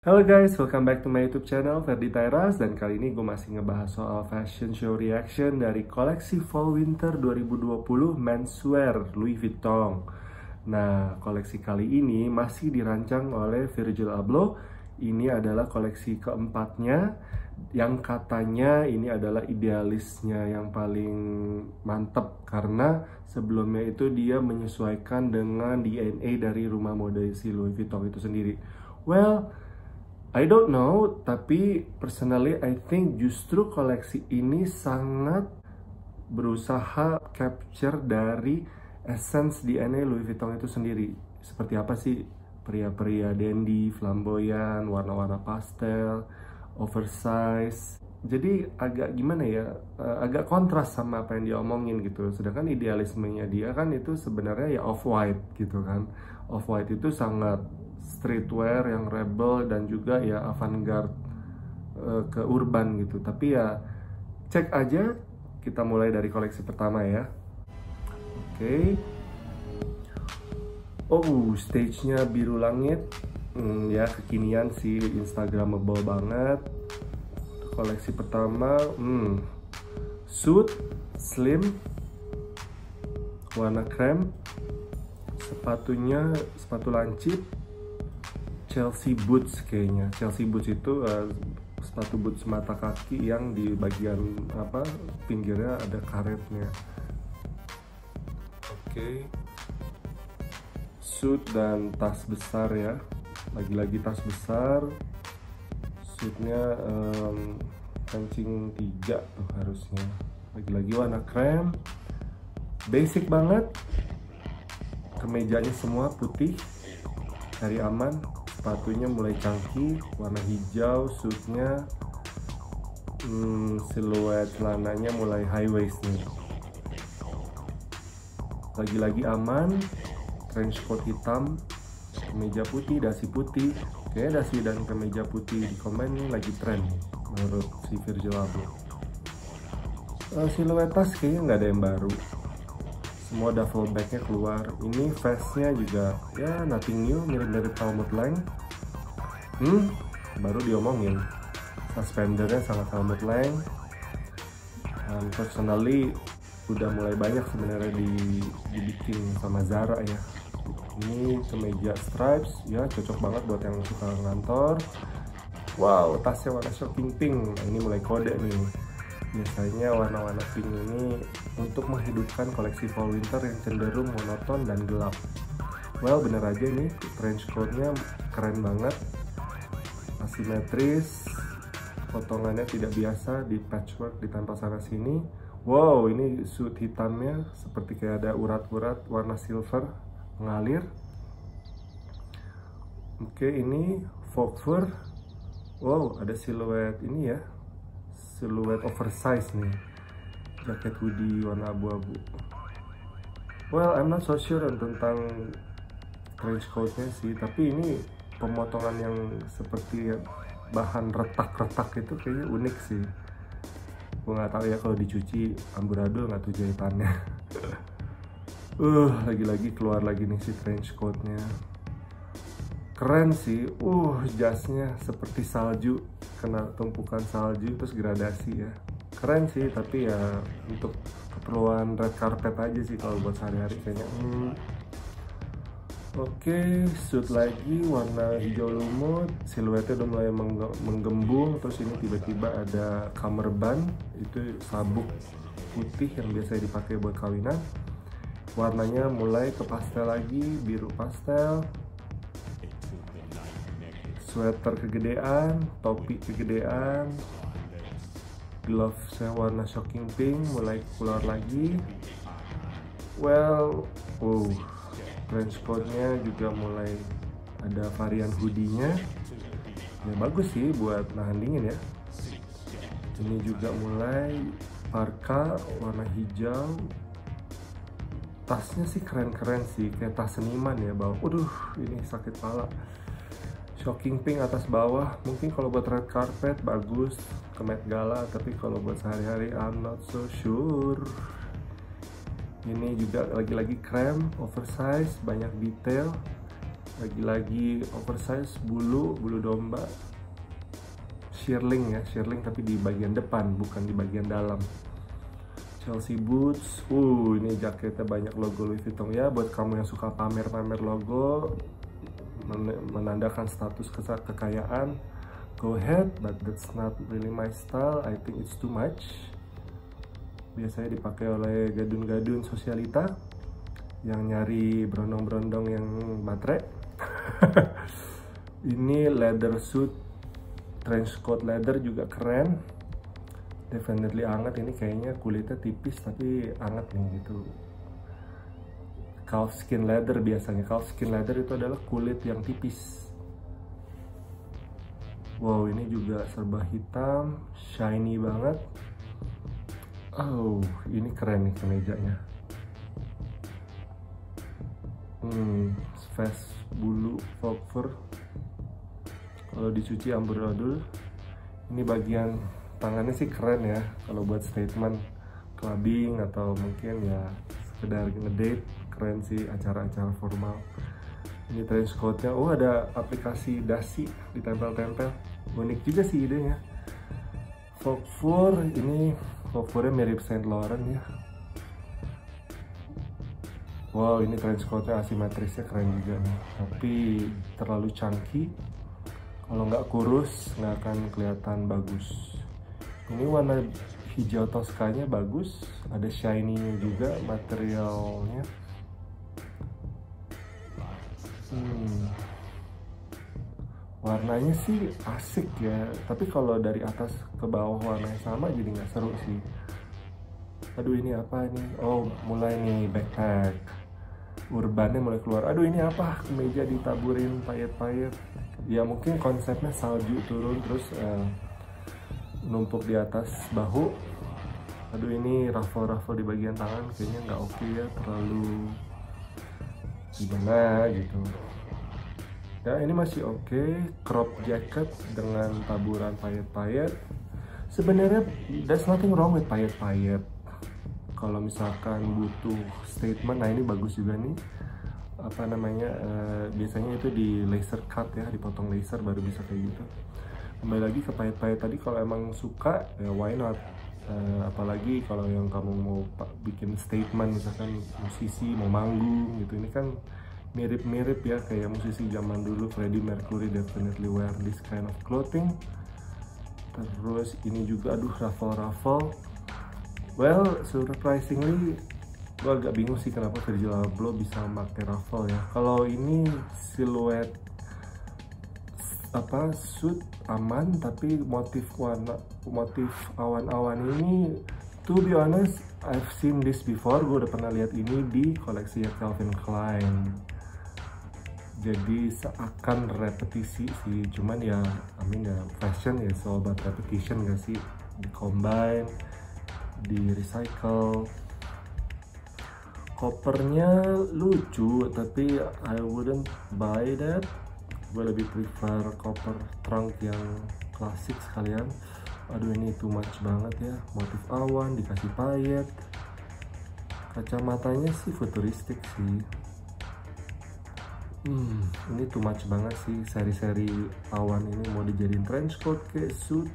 Halo guys, welcome back to my YouTube channel Ferdi Tairas. Dan kali ini gue masih ngebahas soal fashion show reaction dari koleksi Fall Winter 2020 menswear Louis Vuitton. Nah, koleksi kali ini masih dirancang oleh Virgil Abloh. Ini adalah koleksi keempatnya, yang katanya ini adalah idealisnya yang paling mantep, karena sebelumnya itu dia menyesuaikan dengan DNA dari rumah mode si Louis Vuitton itu sendiri. Well, I don't know, tapi personally I think justru koleksi ini sangat berusaha capture dari essence DNA Louis Vuitton itu sendiri. Seperti apa sih pria-pria dandy, flamboyan, warna-warna pastel, oversize. Jadi agak gimana ya, agak kontras sama apa yang dia omongin gitu. Sedangkan idealismenya dia kan itu sebenarnya ya off-white gitu kan. Off-white itu sangat streetwear yang rebel dan juga ya avant-garde ke urban gitu. Tapi ya cek aja, kita mulai dari koleksi pertama ya. Oke. Oh, stage-nya biru langit. Ya kekinian sih, instagramable banget. Koleksi pertama, suit slim warna krem, sepatunya sepatu lancip Chelsea boots kayaknya. Chelsea boots itu sepatu boots mata kaki yang di bagian pinggirnya ada karetnya. Oke. Suit dan tas besar ya. Lagi-lagi tas besar. Suitnya kancing 3 tuh harusnya. Lagi-lagi warna krem. Basic banget. Kemejanya semua putih, cari aman. Sepatunya mulai chunky, warna hijau. Suitnya siluet celananya mulai high waist nih. Lagi-lagi aman. Trench coat hitam, kemeja putih, dasi putih. Kayaknya dasi dan kemeja putih di komen ini lagi tren menurut si Virgil Abloh. Siluet tas kayaknya nggak ada yang baru. Semua duffel bagnya keluar. Ini vestnya juga ya nothing new, mirip-mirip Helmut Lang. Baru diomongin. Suspendernya sangat Helmut Lang. Personally udah mulai banyak sebenarnya dibikin sama Zara ya. Ini kemeja stripes ya, cocok banget buat yang suka ngantor. Wow, tasnya warna shocking pink. Nah, ini mulai kode nih. Biasanya warna-warna pink ini untuk menghidupkan koleksi fall winter yang cenderung monoton dan gelap. Well, bener aja nih, trench coatnya keren banget, asimetris, potongannya tidak biasa, di patchwork ditempel sana sini. Wow, ini suit hitamnya seperti kayak ada urat-urat warna silver mengalir. Oke, ini faux fur. Wow, ada siluet ini ya, siluet oversize nih, jaket hoodie warna abu-abu. Well, I'm not so sure tentang trench coatnya sih, tapi ini pemotongan yang seperti bahan retak-retak itu kayaknya unik sih. Gue nggak tahu ya kalau dicuci amburadul nggak tuh jahitannya. Lagi-lagi keluar lagi nih si trench coatnya. Keren sih. Jasnya seperti salju, kena tumpukan salju terus gradasi ya. Keren sih, tapi ya untuk keperluan red carpet aja sih kalau buat sehari-hari kayaknya. Oke, suit lagi warna hijau lumut, siluetnya udah mulai menggembung. Terus ini tiba-tiba ada kammerband, itu sabuk putih yang biasa dipakai buat kawinan. Warnanya mulai ke pastel lagi, biru pastel. Sweater kegedean, topi kegedean. Gloves warna shocking pink mulai keluar lagi. Well, trench coatnya juga mulai ada varian hoodie-nya. Ya bagus sih buat nahan dingin ya. Ini juga mulai parka warna hijau. Tasnya sih keren-keren sih, kayak tas seniman ya bawah. Ini sakit pala. Shocking pink atas bawah. Mungkin kalau buat red carpet bagus, ke Met Gala, tapi kalau buat sehari-hari I'm not so sure. Ini juga lagi-lagi krem, oversize, banyak detail. Lagi-lagi oversize, bulu domba, shearling ya, shearling tapi di bagian depan bukan di bagian dalam. Chelsea boots, ini jaketnya banyak logo Louis Vuitton ya. Buat kamu yang suka pamer-pamer logo, menandakan status kekayaan, go ahead, but that's not really my style. I think it's too much. Biasanya dipakai oleh gadun-gadun sosialita yang nyari berondong-berondong yang matre. Ini leather suit, trench coat leather juga keren. Definitely anget, ini kayaknya kulitnya tipis tapi anget nih gitu. Calf skin leather biasanya. Calf skin leather itu adalah kulit yang tipis. Wow, ini juga serba hitam, shiny banget. Oh, ini keren nih kemejanya. Vest bulu faux fur. Kalau dicuci amburadul. Ini bagian tangannya sih keren ya, kalau buat statement clubbing atau mungkin ya sekedar ngedate, keren sih, acara-acara formal. Ini trench coatnya, ada aplikasi dasi ditempel-tempel, unik juga sih idenya. Faux fur, ini faux furnya mirip Saint Laurent ya. Wow, ini trench coatnya asimetrisnya keren juga nih, tapi terlalu chunky. Kalau nggak kurus nggak akan kelihatan bagus. Ini warna hijau toskanya bagus, ada shiny-nya juga materialnya. Warnanya sih asik ya, tapi kalau dari atas ke bawah warnanya sama jadi nggak seru sih. Aduh, ini apa ini? Oh, mulai nih backpack. Urbannya mulai keluar. Aduh, ini apa? Kemeja ditaburin payet-payet. Ya mungkin konsepnya salju turun terus numpuk di atas bahu. Aduh, ini ruffle-ruffle di bagian tangan kayaknya nggak oke ya, terlalu gimana gitu. Ya ini masih oke. Crop jacket dengan taburan payet-payet. Sebenarnya there's nothing wrong with payet-payet. Kalau misalkan butuh statement, nah ini bagus juga nih. Apa namanya? Biasanya itu di laser cut ya, dipotong laser baru bisa kayak gitu. Kembali lagi ke payet-payet tadi, kalau emang suka ya why not. Apalagi kalau yang kamu mau bikin statement, misalkan musisi mau manggung gitu, ini kan mirip-mirip ya kayak musisi zaman dulu. Freddie Mercury definitely wear this kind of clothing. Terus ini juga, aduh, ruffle-ruffle. Well, surprisingly gue agak bingung sih kenapa Virgil Abloh bisa pakai ruffle ya. Kalau ini siluet apa suit aman, tapi motif awan-awan ini, to be honest, I've seen this before. Gue udah pernah lihat ini di koleksi Calvin Klein. Jadi seakan repetisi sih, cuman ya ya fashion ya, so about repetition gak sih, di combine, di recycle. Kopernya lucu tapi I wouldn't buy that. Gue lebih prefer koper trunk yang klasik sekalian. Aduh, ini too much banget ya, motif awan dikasih payet. Kacamatanya sih futuristik sih. Ini too much banget sih, seri-seri awan ini mau dijadiin trench coat kayak suit.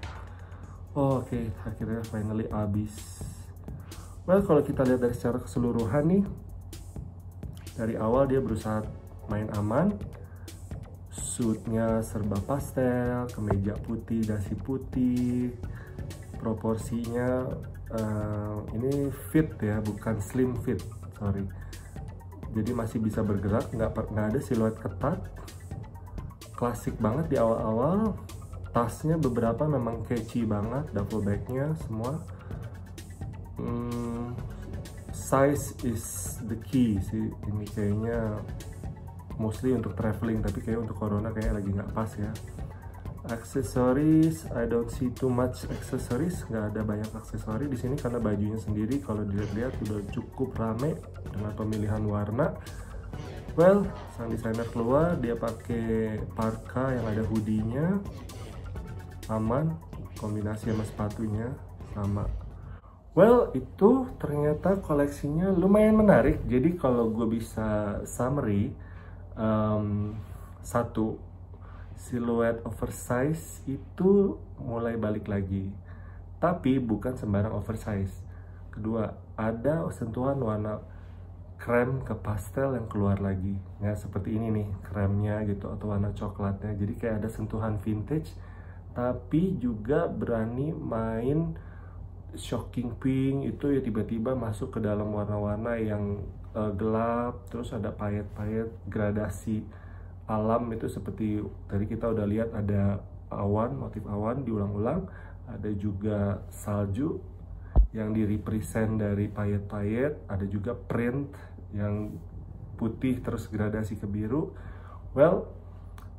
Oke, akhirnya finally habis. Well, kalau kita lihat dari secara keseluruhan nih, dari awal dia berusaha main aman. Suitnya serba pastel, kemeja putih, dasi putih, proporsinya ini fit ya, bukan slim fit, sorry. Jadi masih bisa bergerak, nggak ada siluet ketat. Klasik banget di awal-awal. Tasnya beberapa memang catchy banget, duffel bagnya semua. Size is the key sih, ini kayaknya mostly untuk traveling, tapi kayak untuk corona kayak lagi nggak pas ya. Aksesoris, I don't see too much aksesoris, nggak ada banyak aksesori di sini karena bajunya sendiri kalau dilihat-lihat udah cukup rame dengan pemilihan warna. Well, sang desainer keluar, dia pakai parka yang ada hoodie-nya, aman, kombinasi sama sepatunya sama. Well, itu ternyata koleksinya lumayan menarik. Jadi kalau gue bisa summary, Satu, siluet oversize itu mulai balik lagi, tapi bukan sembarang oversize. Kedua, ada sentuhan warna krem ke pastel yang keluar lagi, nggak seperti ini nih kremnya gitu atau warna coklatnya. Jadi kayak ada sentuhan vintage, tapi juga berani main shocking pink itu ya, tiba-tiba masuk ke dalam warna-warna yang gelap, terus ada payet-payet gradasi alam itu seperti tadi kita udah lihat ada awan, motif awan diulang-ulang, ada juga salju yang di-represent dari payet-payet, ada juga print yang putih terus gradasi ke biru. Well,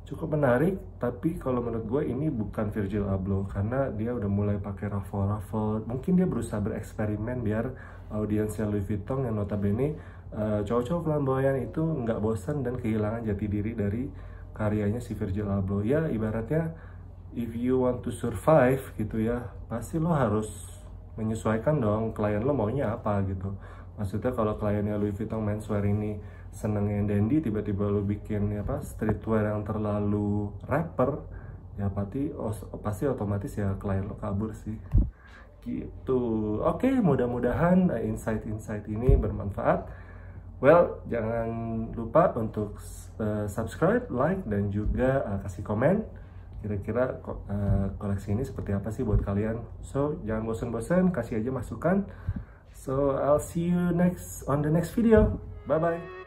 cukup menarik, tapi kalau menurut gue ini bukan Virgil Abloh karena dia udah mulai pakai ruffle-ruffle. Mungkin dia berusaha bereksperimen biar audiensnya Louis Vuitton yang notabene cowok-cowok flamboyan itu nggak bosan dan kehilangan jati diri dari karyanya si Virgil Abloh. Ya ibaratnya if you want to survive gitu ya, pasti lo harus menyesuaikan dong klien lo maunya apa gitu. Maksudnya kalau kliennya Louis Vuitton menswear ini seneng yang dandy, tiba-tiba lo bikin apa streetwear yang terlalu rapper, ya pasti otomatis ya klien lo kabur sih gitu. Oke, mudah-mudahan insight-insight ini bermanfaat. Well, jangan lupa untuk subscribe, like, dan juga kasih komen kira-kira koleksi ini seperti apa sih buat kalian. So jangan bosan-bosan, kasih aja masukan. So I'll see you on the next video. Bye bye.